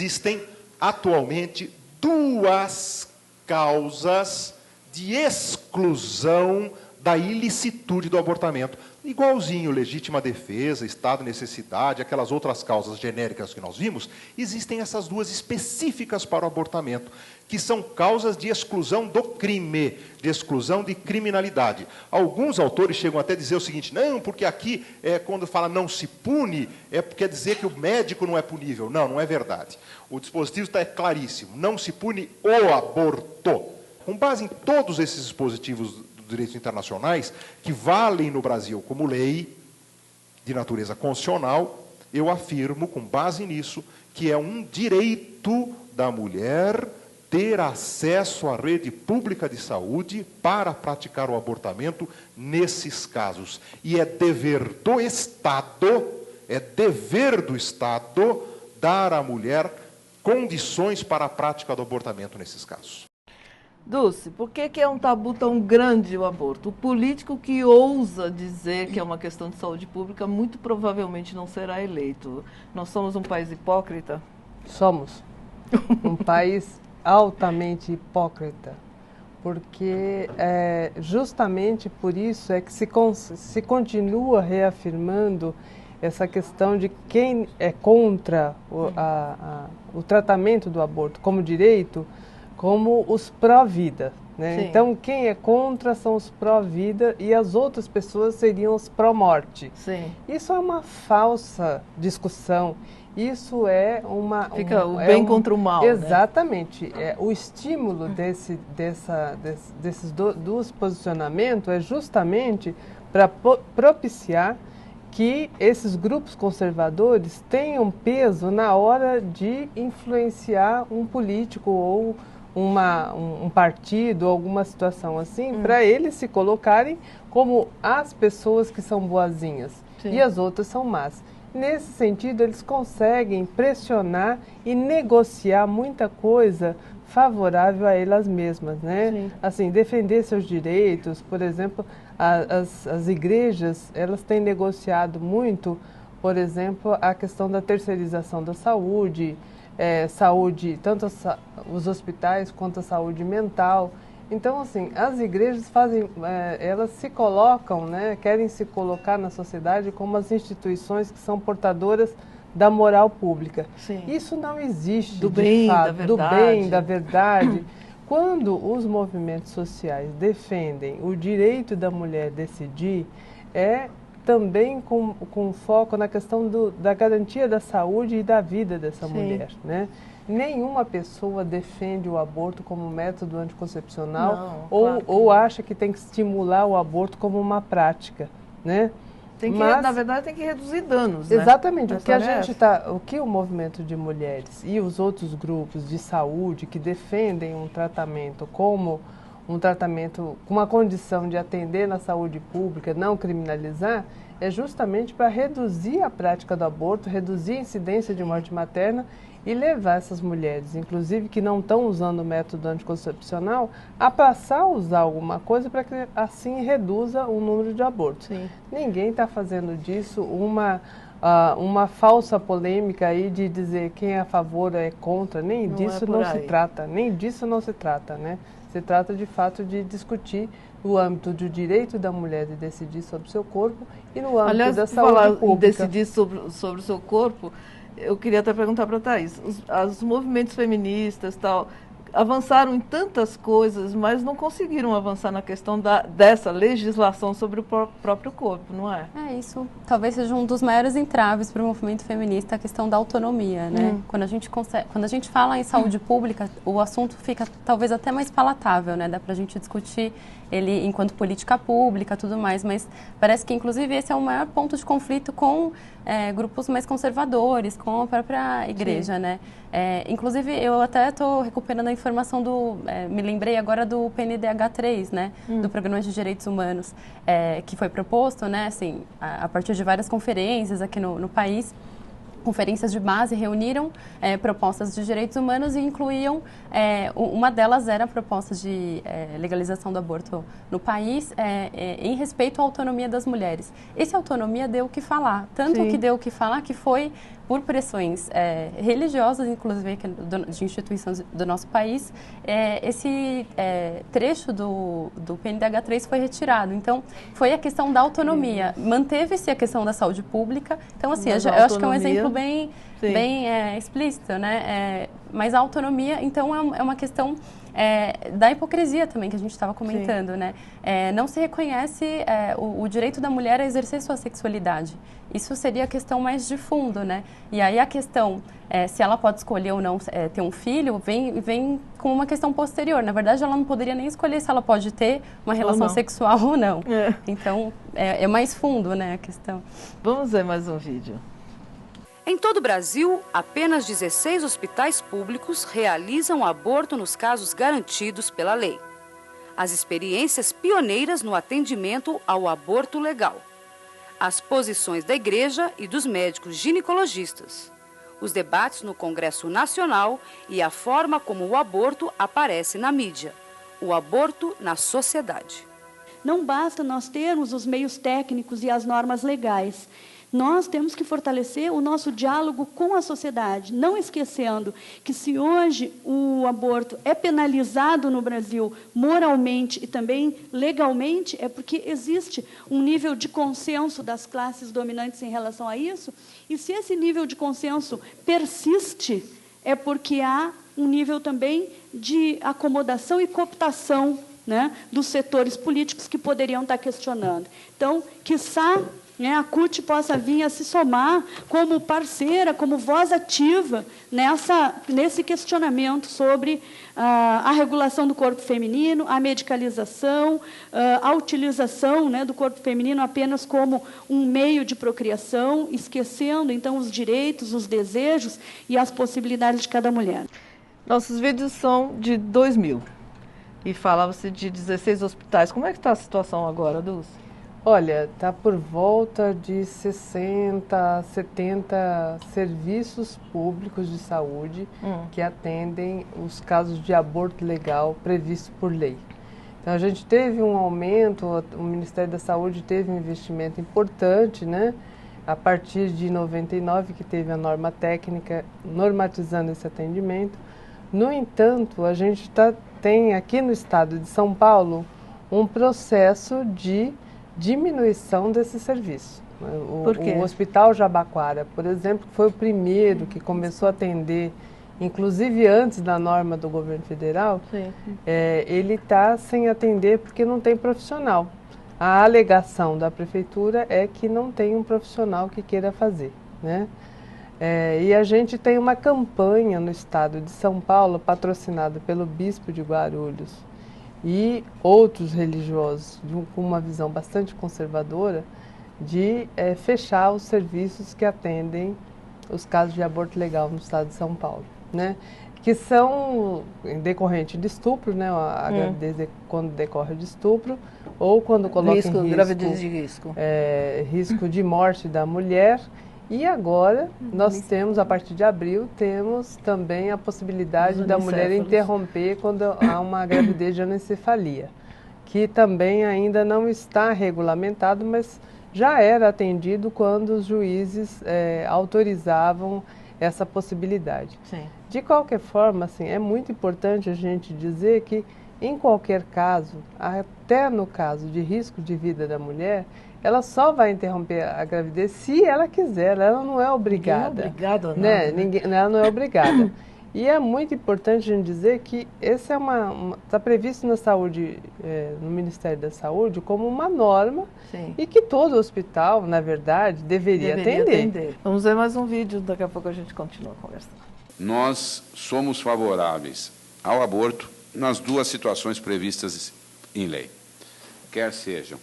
existem atualmente duas causas de exclusão da ilicitude do abortamento. Igualzinho legítima defesa, estado de necessidade, aquelas outras causas genéricas que nós vimos, existem essas duas específicas para o abortamento, que são causas de exclusão do crime, de exclusão de criminalidade. Alguns autores chegam até a dizer o seguinte: não, porque aqui, quando fala não se pune, quer dizer que o médico não é punível. Não, não é verdade. O dispositivo está claríssimo: não se pune o aborto. Com base em todos esses dispositivos direitos internacionais, que valem no Brasil como lei de natureza constitucional, eu afirmo, com base nisso, que é um direito da mulher ter acesso à rede pública de saúde para praticar o abortamento nesses casos. E é dever do Estado, dar à mulher condições para a prática do abortamento nesses casos. Dulce, por que é um tabu tão grande o aborto? O político que ousa dizer que é uma questão de saúde pública muito provavelmente não será eleito. Nós somos um país hipócrita? Somos um país altamente hipócrita, porque justamente por isso é que se continua reafirmando essa questão de quem é contra o tratamento do aborto como direito, como os pró-vida, né? Então, quem é contra são os pró-vida e as outras pessoas seriam os pró-morte. Isso é uma falsa discussão. Isso é uma... Fica o bem contra o mal. Exatamente. Né? O estímulo desses dois posicionamentos é justamente para propiciar que esses grupos conservadores tenham peso na hora de influenciar um político ou um partido, alguma situação assim, para eles se colocarem como as pessoas que são boazinhas e as outras são más. Nesse sentido, eles conseguem pressionar e negociar muita coisa favorável a elas mesmas, né? Assim, defender seus direitos, por exemplo, as igrejas, elas têm negociado muito, por exemplo, a questão da terceirização da saúde, tanto os hospitais quanto a saúde mental. Então, assim, as igrejas elas se colocam, né, querem se colocar na sociedade como as instituições que são portadoras da moral pública. Isso não existe, do bem, da verdade. Do bem, da verdade. Quando os movimentos sociais defendem o direito da mulher decidir, também com foco na questão da garantia da saúde e da vida dessa mulher, né? Nenhuma pessoa defende o aborto como método anticoncepcional ou acha que tem que estimular o aborto como uma prática, né? Na verdade, tem que reduzir danos, né? Exatamente. O que o movimento de mulheres e os outros grupos de saúde que defendem um tratamento como um tratamento com uma condição de atender na saúde pública, não criminalizar, é justamente para reduzir a prática do aborto, reduzir a incidência de morte materna e levar essas mulheres, inclusive que não estão usando o método anticoncepcional, a passar a usar alguma coisa para que assim reduza o número de abortos. Ninguém está fazendo disso uma falsa polêmica aí de dizer quem é a favor ou é contra, nem disso não se trata, né? Se trata de fato de discutir no âmbito do direito da mulher de decidir sobre o seu corpo e no âmbito da saúde pública. Decidir sobre o seu corpo, eu queria até perguntar para a Thaís, os movimentos feministas avançaram em tantas coisas, mas não conseguiram avançar na questão dessa legislação sobre o próprio corpo, não é? Isso talvez seja um dos maiores entraves para o movimento feminista, a questão da autonomia, né? Quando a gente fala em saúde pública, o assunto fica talvez até mais palatável, né? Dá para a gente discutir ele enquanto política pública, tudo mais, mas parece que inclusive esse é o maior ponto de conflito com grupos mais conservadores, com a própria igreja, né? Inclusive, eu até estou recuperando a informação me lembrei agora do PNDH3, né? Do Programa de Direitos Humanos, que foi proposto, né? Assim, a partir de várias conferências aqui no país. Conferências de base reuniram propostas de direitos humanos e incluíam, uma delas era a proposta de legalização do aborto no país em respeito à autonomia das mulheres. Essa autonomia deu o que falar, tanto que deu o que falar que foi por pressões religiosas, inclusive de instituições do nosso país, esse trecho do PNDH3 foi retirado. Então, foi a questão da autonomia. Manteve-se a questão da saúde pública. Então, assim, eu acho que é um exemplo bem explícito, né? Mas a autonomia, então, é uma questão da hipocrisia também, que a gente estava comentando, né? Não se reconhece o direito da mulher a exercer sua sexualidade. Isso seria a questão mais de fundo, né? E aí a questão, se ela pode escolher ou não ter um filho, vem com uma questão posterior. Na verdade, ela não poderia nem escolher se ela pode ter uma relação sexual ou não. Então, é mais fundo, né, a questão. Vamos ver mais um vídeo. Em todo o Brasil, apenas 16 hospitais públicos realizam aborto nos casos garantidos pela lei. As experiências pioneiras no atendimento ao aborto legal. As posições da Igreja e dos médicos ginecologistas. Os debates no Congresso Nacional e a forma como o aborto aparece na mídia. O aborto na sociedade. Não basta nós termos os meios técnicos e as normas legais. Nós temos que fortalecer o nosso diálogo com a sociedade, não esquecendo que se hoje o aborto é penalizado no Brasil moralmente e também legalmente, é porque existe um nível de consenso das classes dominantes em relação a isso, e se esse nível de consenso persiste, é porque há um nível também de acomodação e cooptação, né, dos setores políticos que poderiam estar questionando. Então, quiçá, a CUT possa vir a se somar como parceira, como voz ativa nesse questionamento sobre a regulação do corpo feminino, a medicalização, a utilização do corpo feminino apenas como um meio de procriação, esquecendo, então, os direitos, os desejos e as possibilidades de cada mulher. Nossos vídeos são de 2000 e falava-se de 16 hospitais. Como é que está a situação agora, Dulce? Olha, está por volta de 60, 70 serviços públicos de saúde que atendem os casos de aborto legal previstos por lei. Então, a gente teve um aumento, o Ministério da Saúde teve um investimento importante, né? A partir de 99, que teve a norma técnica normatizando esse atendimento. No entanto, a gente tem aqui no estado de São Paulo um processo de diminuição desse serviço. Por quê? O Hospital Jabaquara, por exemplo, foi o primeiro que começou a atender, inclusive antes da norma do governo federal, ele está sem atender porque não tem profissional. A alegação da prefeitura é que não tem um profissional que queira fazer, né? E a gente tem uma campanha no estado de São Paulo, patrocinada pelo Bispo de Guarulhos, e outros religiosos com uma visão bastante conservadora de fechar os serviços que atendem os casos de aborto legal no estado de São Paulo, né? Que são em decorrente de estupro, né? A gravidez quando decorre de estupro ou quando coloca em risco, gravidez de risco. Risco de morte da mulher. E agora, nós temos, a partir de abril, temos também a possibilidade da mulher interromper quando há uma gravidez de anencefalia, que também ainda não está regulamentado, mas já era atendido quando os juízes autorizavam essa possibilidade. Sim. De qualquer forma, assim, é muito importante a gente dizer que, em qualquer caso, até no caso de risco de vida da mulher, ela só vai interromper a gravidez se ela quiser, ela não é obrigada. Ninguém é obrigado a nada, né? Ela não é obrigada. E é muito importante a gente dizer que esse está previsto na saúde, no Ministério da Saúde, como uma norma. Sim. E que todo hospital, na verdade, deveria atender. Vamos ver mais um vídeo, daqui a pouco a gente continua conversando. Nós somos favoráveis ao aborto nas duas situações previstas em lei, quer sejam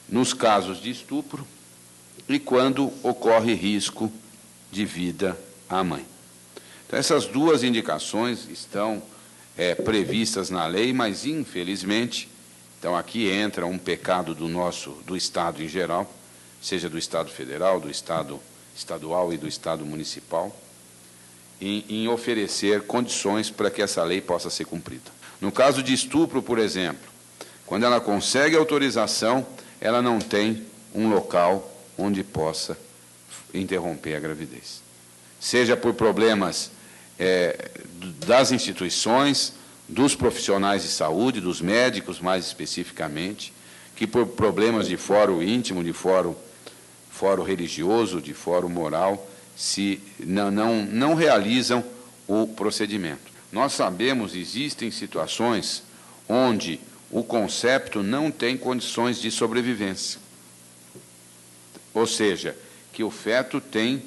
nos casos de estupro e quando ocorre risco de vida à mãe. Então, essas duas indicações estão previstas na lei, mas, infelizmente, então aqui entra um pecado do Estado em geral, seja do Estado federal, do Estado estadual e do Estado municipal, em oferecer condições para que essa lei possa ser cumprida. No caso de estupro, por exemplo, quando ela consegue autorização, ela não tem um local onde possa interromper a gravidez. seja por problemas das instituições, dos profissionais de saúde, dos médicos mais especificamente, que por problemas de fórum íntimo, de fórum religioso, de fórum moral, não realizam o procedimento. Nós sabemos, existem situações onde o concepto não tem condições de sobrevivência. Ou seja, que o feto tem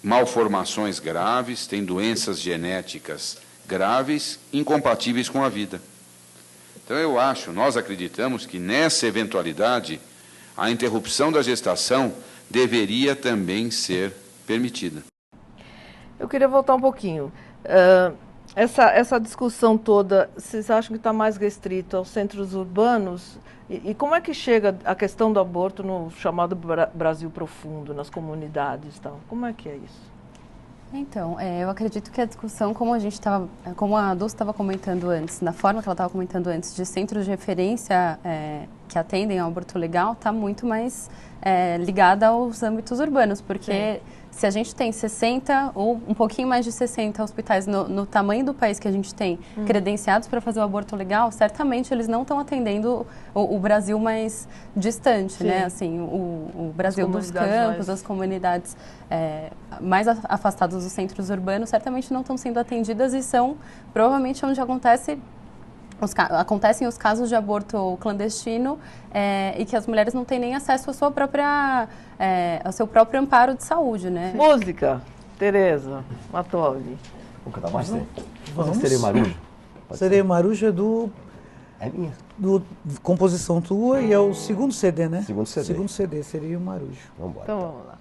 malformações graves, tem doenças genéticas graves, incompatíveis com a vida. Então, nós acreditamos que nessa eventualidade, a interrupção da gestação deveria também ser permitida. Eu queria voltar um pouquinho. Essa discussão toda, vocês acham que está mais restrito aos centros urbanos? E como é que chega a questão do aborto no chamado Brasil profundo, nas comunidades e tal? Como é que é isso? Então, eu acredito que a discussão, como a Dulce estava comentando antes, na forma que ela estava comentando antes, de centros de referência que atendem ao aborto legal, está muito mais ligada aos âmbitos urbanos, porque se a gente tem 60 ou um pouquinho mais de 60 hospitais no tamanho do país que a gente tem, credenciados para fazer o aborto legal, certamente eles não estão atendendo o Brasil mais distante, né? Assim, o Brasil dos campos, as comunidades mais afastadas dos centros urbanos, certamente não estão sendo atendidas e são provavelmente onde acontecem os casos de aborto clandestino e que as mulheres não têm nem acesso à sua própria, ao seu próprio amparo de saúde, né? Música, Tereza Matoli. Vamos cantar mais? Vamos. Sereia Marujo? Sereia Marujo é do minha. Composição tua e é o segundo CD, né? Segundo CD. Segundo CD, Sereia Marujo. Vamos embora. Então vamos lá.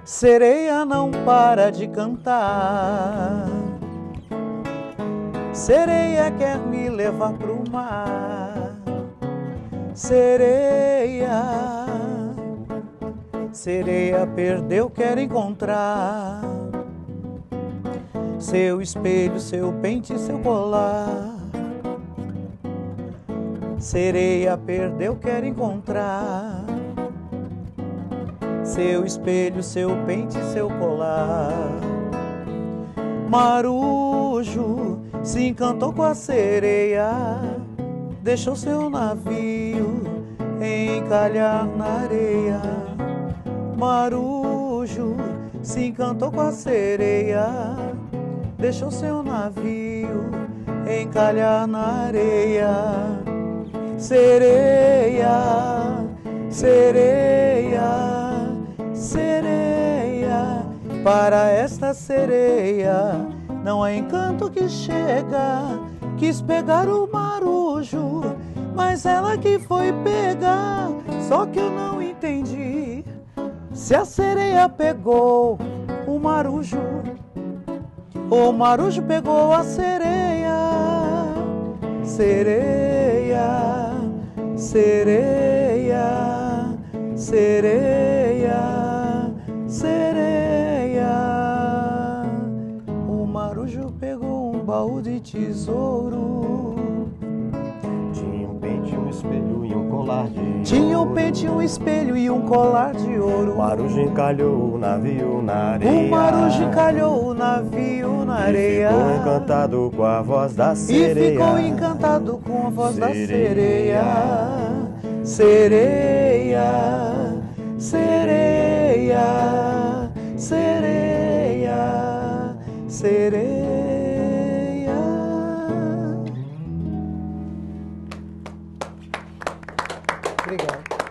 Sereia não para de cantar, sereia quer me levar pro mar. Sereia, sereia perdeu, quer encontrar seu espelho, seu pente, seu colar. Sereia perdeu, quer encontrar seu espelho, seu pente, seu colar. Marujo se encantou com a sereia, deixou seu navio encalhar na areia. Marujo se encantou com a sereia, deixou seu navio encalhar na areia. Sereia, sereia, sereia, para esta sereia não há encanto que chega. Quis pegar o marujo, mas ela que foi pegar. Só que eu não entendi se a sereia pegou o marujo ou o marujo pegou a sereia. Sereia, sereia, sereia, sereia. O marujo pegou um baú de tesouro. Tinha um pente, um espelho e um colar de ouro. Tinha um pente, um espelho e um colar de ouro. O marujo encalhou o navio na areia. O marujo encalhou o navio na areia. E ficou encantado com a voz da sereia. E ficou encantado com a voz da sereia. Sereia, sereia, sereia, sereia. Obrigado.